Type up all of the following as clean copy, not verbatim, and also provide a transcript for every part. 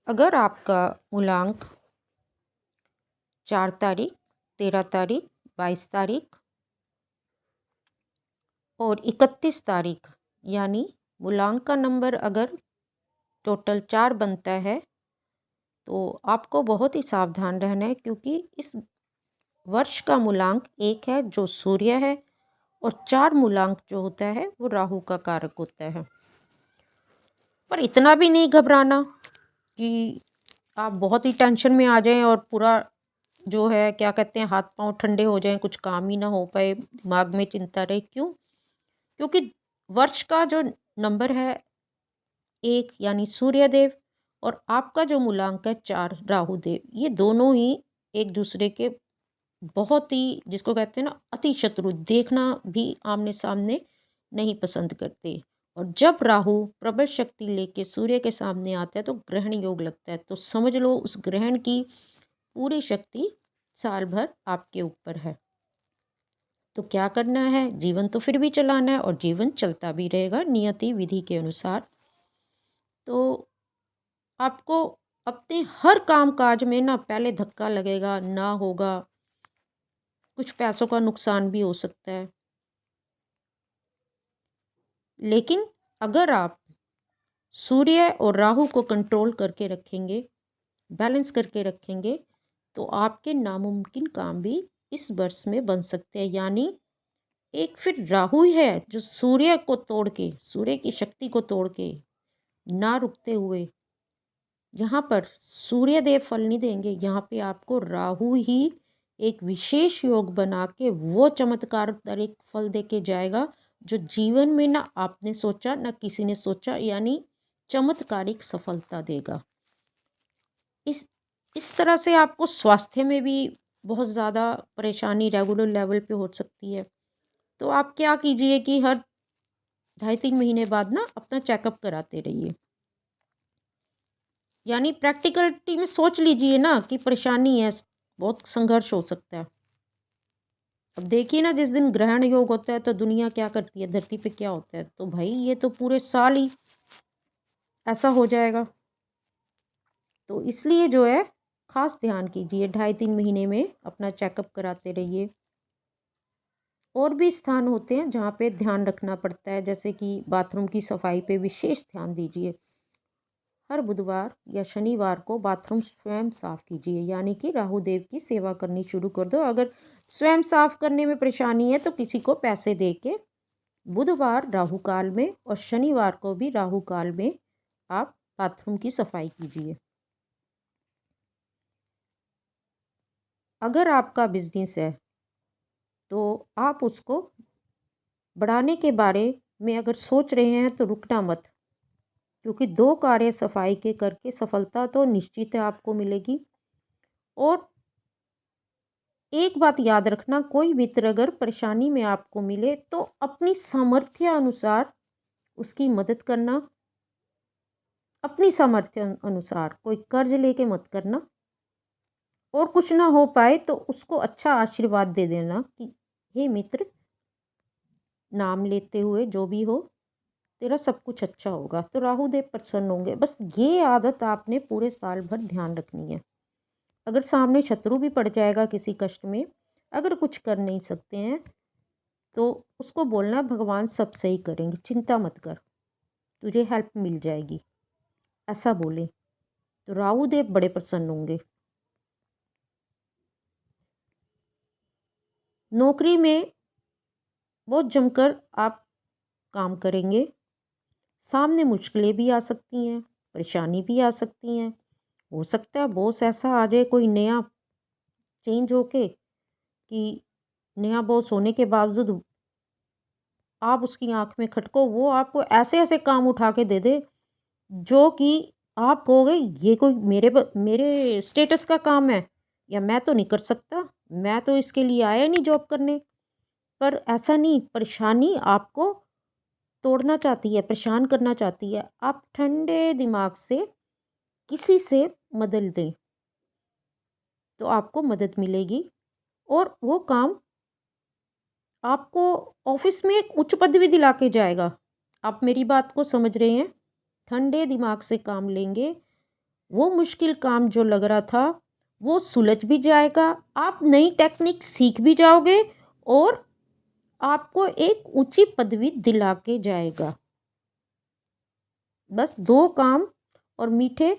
अगर आपका मूलांक 4 तारीख, 13 तारीख, 22 तारीख और 31 तारीख यानी मूलांक का नंबर अगर टोटल 4 बनता है तो आपको बहुत ही सावधान रहना है, क्योंकि इस वर्ष का मूलांक 1 है जो सूर्य है और 4 मूलांक जो होता है वो राहु का कारक होता है। पर इतना भी नहीं घबराना कि आप बहुत ही टेंशन में आ जाएं और पूरा जो है क्या कहते हैं हाथ पांव ठंडे हो जाएं, कुछ काम ही ना हो पाए, दिमाग में चिंता रहे। क्यों? क्योंकि वर्ष का जो नंबर है 1 यानी सूर्यदेव और आपका जो मूलांक है 4 राहुदेव, ये दोनों ही एक दूसरे के बहुत ही, जिसको कहते हैं ना, अति शत्रु, देखना भी आमने सामने नहीं पसंद करते। और जब राहु प्रबल शक्ति लेके सूर्य के सामने आता है तो ग्रहण योग लगता है। तो समझ लो उस ग्रहण की पूरी शक्ति साल भर आपके ऊपर है। तो क्या करना है? जीवन तो फिर भी चलाना है और जीवन चलता भी रहेगा नियति विधि के अनुसार। तो आपको अपने हर काम काज में ना पहले धक्का लगेगा, ना होगा, कुछ पैसों का नुकसान भी हो सकता है। लेकिन अगर आप सूर्य और राहु को कंट्रोल करके रखेंगे, बैलेंस करके रखेंगे, तो आपके नामुमकिन काम भी इस वर्ष में बन सकते हैं। यानी एक फिर राहु ही है जो सूर्य को तोड़ के, सूर्य की शक्ति को तोड़ के, ना रुकते हुए, यहाँ पर सूर्य देव फल नहीं देंगे, यहाँ पे आपको राहु ही एक विशेष योग बना के वो चमत्कार एक फल दे के जाएगा जो जीवन में ना आपने सोचा ना किसी ने सोचा, यानी चमत्कारिक सफलता देगा। इस तरह से आपको स्वास्थ्य में भी बहुत ज़्यादा परेशानी रेगुलर लेवल पे हो सकती है। तो आप क्या कीजिए कि हर 2.5-3 महीने बाद ना अपना चेकअप कराते रहिए। यानी प्रैक्टिकलिटी में सोच लीजिए ना कि परेशानी है, बहुत संघर्ष हो सकता है। अब देखिए ना, जिस दिन ग्रहण योग होता है तो दुनिया क्या करती है, धरती पे क्या होता है, तो भाई ये तो पूरे साल ही ऐसा हो जाएगा। तो इसलिए जो है खास ध्यान कीजिए, 2.5-3 महीने में अपना चेकअप कराते रहिए। और भी स्थान होते हैं जहाँ पे ध्यान रखना पड़ता है, जैसे कि बाथरूम की सफाई पे विशेष ध्यान दीजिए। हर बुधवार या शनिवार को बाथरूम स्वयं साफ कीजिए, यानी कि राहु देव की सेवा करनी शुरू कर दो। अगर स्वयं साफ करने में परेशानी है तो किसी को पैसे दे के बुधवार राहु काल में और शनिवार को भी राहु काल में आप बाथरूम की सफाई कीजिए। अगर आपका बिजनेस है तो आप उसको बढ़ाने के बारे में अगर सोच रहे हैं तो रुकना मत, क्योंकि 2 कार्य सफाई के करके सफलता तो निश्चित है आपको मिलेगी। और एक बात याद रखना, कोई मित्र अगर परेशानी में आपको मिले तो अपनी सामर्थ्य अनुसार उसकी मदद करना। अपनी सामर्थ्य अनुसार, कोई कर्ज लेके मत करना। और कुछ ना हो पाए तो उसको अच्छा आशीर्वाद दे देना कि हे मित्र, नाम लेते हुए जो भी हो, तेरा सब कुछ अच्छा होगा, तो राहु देव प्रसन्न होंगे। बस ये आदत आपने पूरे साल भर ध्यान रखनी है। अगर सामने शत्रु भी पड़ जाएगा किसी कष्ट में, अगर कुछ कर नहीं सकते हैं तो उसको बोलना भगवान सब सही करेंगे, चिंता मत कर, तुझे हेल्प मिल जाएगी, ऐसा बोले तो राहु देव बड़े प्रसन्न होंगे। नौकरी में बहुत जमकर आप काम करेंगे। सामने मुश्किलें भी आ सकती हैं, परेशानी भी आ सकती हैं। हो सकता है बॉस ऐसा आ जाए कोई नया चेंज होके कि नया बॉस होने के बावजूद आप उसकी आंख में खटको, वो आपको ऐसे ऐसे काम उठा के दे दे जो कि आप कहोगे ये कोई मेरे स्टेटस का काम है, या मैं तो नहीं कर सकता, मैं तो इसके लिए आया नहीं जॉब करने। पर ऐसा नहीं, परेशानी आपको तोड़ना चाहती है, परेशान करना चाहती है। आप ठंडे दिमाग से किसी से मदद दें तो आपको मदद मिलेगी और वो काम आपको ऑफिस में एक उच्च पदवी दिला के जाएगा। आप मेरी बात को समझ रहे हैं? ठंडे दिमाग से काम लेंगे वो मुश्किल काम जो लग रहा था वो सुलझ भी जाएगा, आप नई टेक्निक सीख भी जाओगे और आपको एक ऊंची पदवी दिला के जाएगा। बस 2 काम और मीठे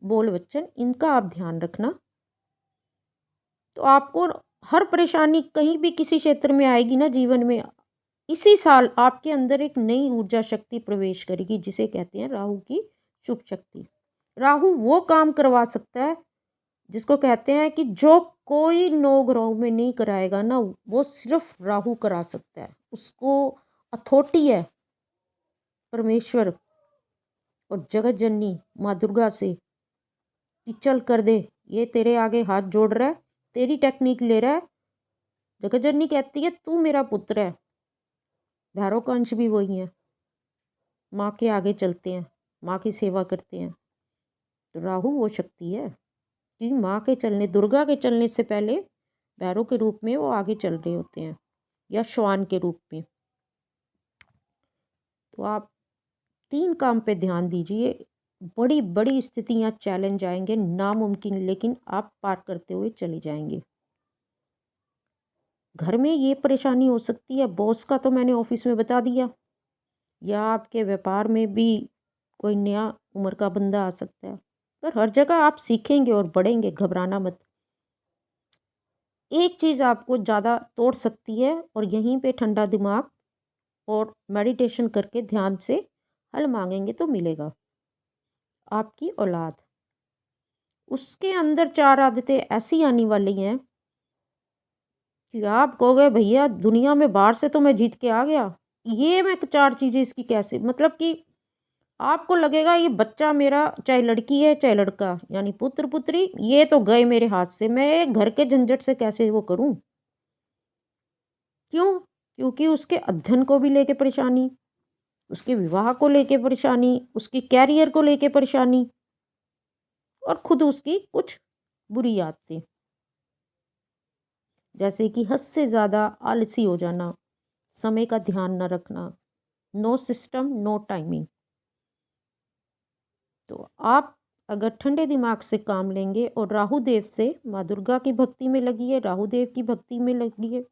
बोल वचन, इनका आप ध्यान रखना। तो आपको हर परेशानी कहीं भी किसी क्षेत्र में आएगी ना जीवन में, इसी साल आपके अंदर एक नई ऊर्जा शक्ति प्रवेश करेगी, जिसे कहते हैं राहु की शुभ शक्ति। राहु वो काम करवा सकता है जिसको कहते हैं कि जो कोई नौ ग्रहों में नहीं कराएगा ना, वो सिर्फ राहु करा सकता है। उसको अथॉरिटी है परमेश्वर और जगत जननी माँ दुर्गा से कि चल कर दे, ये तेरे आगे हाथ जोड़ रहा है, तेरी टेक्निक ले रहा है। जगत जननी कहती है तू मेरा पुत्र है। भैरव का अंश भी वही है, माँ के आगे चलते हैं, माँ की सेवा करते हैं। तो राहु वो शक्ति है कि माँ के चलने, दुर्गा के चलने से पहले भैरव के रूप में वो आगे चल रहे होते हैं, या श्वान के रूप में। तो आप 3 काम पे ध्यान दीजिए। बड़ी बड़ी स्थितियाँ, चैलेंज आएंगे नामुमकिन, लेकिन आप पार करते हुए चले जाएंगे। घर में ये परेशानी हो सकती है, बॉस का तो मैंने ऑफिस में बता दिया, या आपके व्यापार में भी कोई नया उम्र का बंदा आ सकता है। पर हर जगह आप सीखेंगे और बढ़ेंगे, घबराना मत। एक चीज़ आपको ज़्यादा तोड़ सकती है और यहीं पे ठंडा दिमाग और मेडिटेशन करके ध्यान से हल मांगेंगे तो मिलेगा। आपकी औलाद, उसके अंदर 4 आदतें ऐसी आने वाली हैं कि आप कहोगे भैया दुनिया में बाहर से तो मैं जीत के आ गया, ये मैं 4 चीज़ें इसकी कैसे, मतलब कि आपको लगेगा ये बच्चा मेरा, चाहे लड़की है चाहे लड़का, यानी पुत्र पुत्री, ये तो गए मेरे हाथ से, मैं घर के झंझट से कैसे वो करूं। क्यों? क्योंकि उसके अध्ययन को भी लेके परेशानी, उसके विवाह को लेके परेशानी, उसकी कैरियर को लेके परेशानी, और खुद उसकी कुछ बुरी आदतें, जैसे कि हद से ज़्यादा आलसी हो जाना, समय का ध्यान न रखना, नो सिस्टम नो टाइमिंग। तो आप अगर ठंडे दिमाग से काम लेंगे और राहु देव से, माँ दुर्गा की भक्ति में लगी है, राहु देव की भक्ति में लगी है,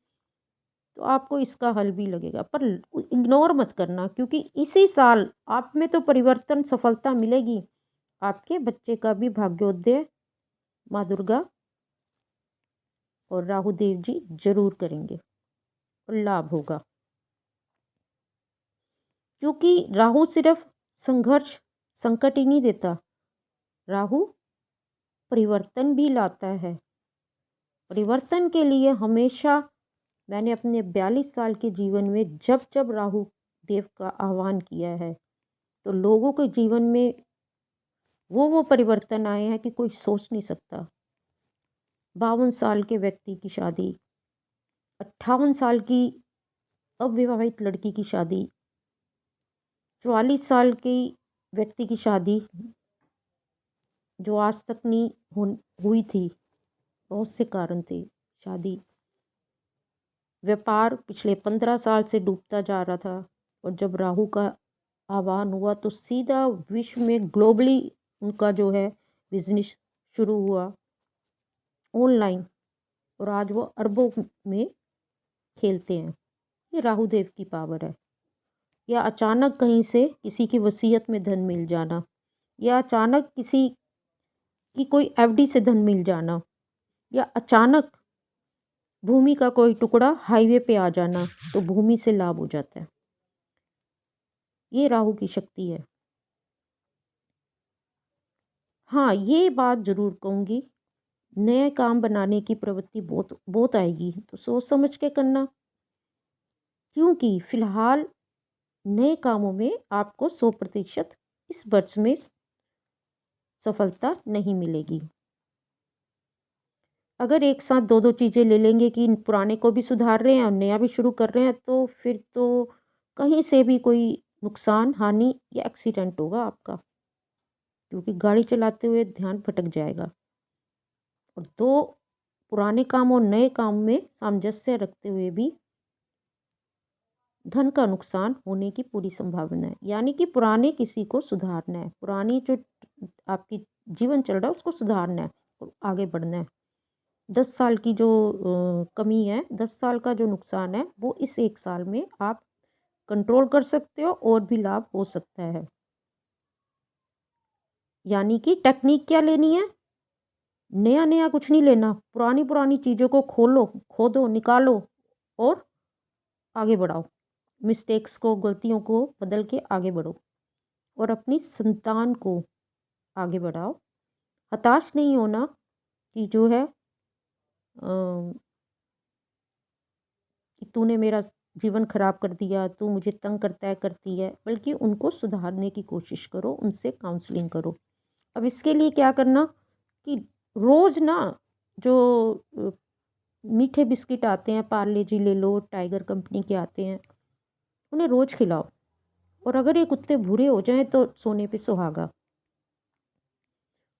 तो आपको इसका हल भी लगेगा। पर इग्नोर मत करना, क्योंकि इसी साल आप में तो परिवर्तन, सफलता मिलेगी। आपके बच्चे का भी भाग्योदय माँ दुर्गा और राहु देव जी जरूर करेंगे और लाभ होगा। क्योंकि राहु सिर्फ संघर्ष, संकट ही नहीं देता, राहु परिवर्तन भी लाता है। परिवर्तन के लिए हमेशा मैंने अपने 42 साल के जीवन में जब जब राहु देव का आह्वान किया है, तो लोगों के जीवन में वो परिवर्तन आए हैं कि कोई सोच नहीं सकता। 52 साल के व्यक्ति की शादी, 58 साल की अविवाहित लड़की की शादी, 44 साल की व्यक्ति की शादी जो आज तक नहीं हुई थी, बहुत से कारण थे। शादी, व्यापार पिछले 15 साल से डूबता जा रहा था, और जब राहु का आह्वान हुआ तो सीधा विश्व में ग्लोबली उनका जो है बिजनेस शुरू हुआ ऑनलाइन, और आज वो अरबों में खेलते हैं। ये राहु देव की पावर है। या अचानक कहीं से किसी की वसीयत में धन मिल जाना, या अचानक किसी की कोई एफडी से धन मिल जाना, या अचानक भूमि का कोई टुकड़ा हाईवे पे आ जाना, तो भूमि से लाभ हो जाता है। ये राहु की शक्ति है। हाँ, ये बात ज़रूर कहूँगी, नए काम बनाने की प्रवृत्ति बहुत बहुत आएगी, तो सोच समझ के करना। क्योंकि फिलहाल नए कामों में आपको 100% इस वर्ष में सफलता नहीं मिलेगी। अगर एक साथ दो दो चीज़ें ले लेंगे कि पुराने को भी सुधार रहे हैं और नया भी शुरू कर रहे हैं, तो फिर तो कहीं से भी कोई नुकसान, हानि या एक्सीडेंट होगा आपका, क्योंकि गाड़ी चलाते हुए ध्यान भटक जाएगा। और दो पुराने काम और नए काम में सामंजस्य रखते हुए भी धन का नुकसान होने की पूरी संभावना है। यानी कि पुराने किसी को सुधारना है, पुरानी जो आपकी जीवन चल रहा है उसको सुधारना है और आगे बढ़ना है। 10 साल की जो कमी है, 10 साल का जो नुकसान है वो इस 1 साल में आप कंट्रोल कर सकते हो और भी लाभ हो सकता है। यानी कि टेक्निक क्या लेनी है? नया-नया कुछ नहीं लेना, पुरानी-पुरानी चीज़ों को खोलो, खोदो, निकालो और आगे बढ़ाओ। मिस्टेक्स को, गलतियों को बदल के आगे बढ़ो और अपनी संतान को आगे बढ़ाओ। हताश नहीं होना कि जो है कि तूने मेरा जीवन खराब कर दिया, तू मुझे तंग करता है, करती है, बल्कि उनको सुधारने की कोशिश करो, उनसे काउंसलिंग करो। अब इसके लिए क्या करना कि रोज़ ना जो अ, मीठे बिस्किट आते हैं, पार्ले जी ले लो, टाइगर कंपनी के आते हैं, उन्हें रोज़ खिलाओ और अगर ये कुत्ते भूरे हो जाएँ तो सोने पे सुहागा।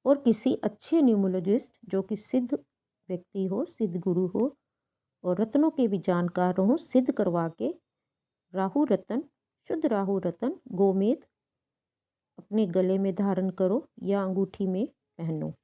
और किसी अच्छे न्यूमरोलॉजिस्ट जो कि सिद्ध व्यक्ति हो, सिद्ध गुरु हो और रत्नों के भी जानकार हों, सिद्ध करवा के राहु रतन, शुद्ध राहु रतन गोमेद अपने गले में धारण करो या अंगूठी में पहनो।